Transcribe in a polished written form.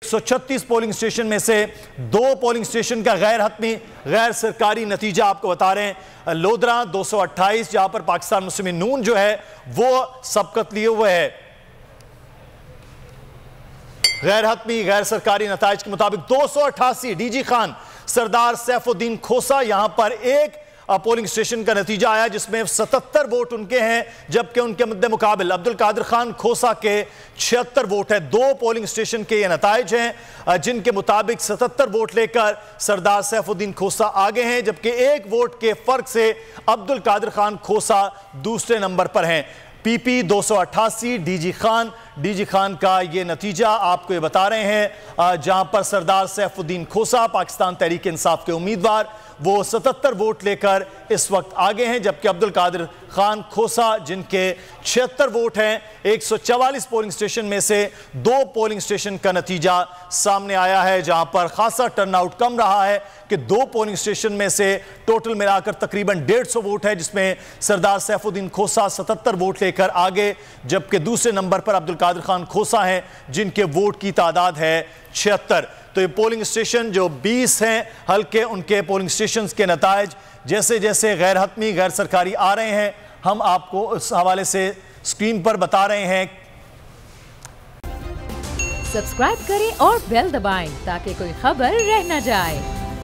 136 polling station में से 2 polling station का गैर हतमी गैर सरकारी नतीजा आपको बता रहे हैं। लोधरा 228 जहां पर पाकिस्तान मुस्लिम नून जो है वो सबकत लिए हुए है। गैर हतमी गैर सरकारी नताइज के मुताबिक 288 डीजी खान सरदार सैफुद्दीन खोसा यहां पर एक पोलिंग स्टेशन का नतीजा आया जिसमें 77 वोट उनके हैं, जबकि उनके मद्दे मुकाबिल अब्दुल कादिर खान खोसा के 76 वोट है। 2 पोलिंग स्टेशन के ये नताइज हैं जिनके मुताबिक 77 वोट लेकर सरदार सैफुद्दीन खोसा आगे हैं, जबकि 1 वोट के फर्क से अब्दुल कादिर खान खोसा दूसरे नंबर पर हैं। पीपी 288 डीजी खान का ये नतीजा आपको ये बता रहे हैं, जहां पर सरदार सैफुद्दीन खोसा पाकिस्तान तहरीक इंसाफ के उम्मीदवार वो 77 वोट लेकर इस वक्त आगे हैं, जबकि अब्दुल कादिर खान खोसा जिनके 76 वोट हैं। 144 पोलिंग स्टेशन में से 2 पोलिंग स्टेशन का नतीजा सामने आया है, जहां पर खासा टर्नआउट कम रहा है कि 2 पोलिंग स्टेशन में से टोटल मिलाकर तकरीबन 150 वोट है, जिसमें सरदार सैफुद्दीन खोसा 77 वोट लेकर आगे, जबकि दूसरे नंबर पर अब्दुल कादिर खान खोसा हैं जिनके वोट की तादाद है 76। तो ये पोलिंग स्टेशन जो 20 हैं हल्के, उनके पोलिंग स्टेशंस के नताइज जैसे जैसे गैर हतमी गैर सरकारी आ रहे हैं हम आपको इस हवाले से स्क्रीन पर बता रहे हैं। सब्सक्राइब करें और बेल दबाएं ताकि कोई खबर रह न जाए।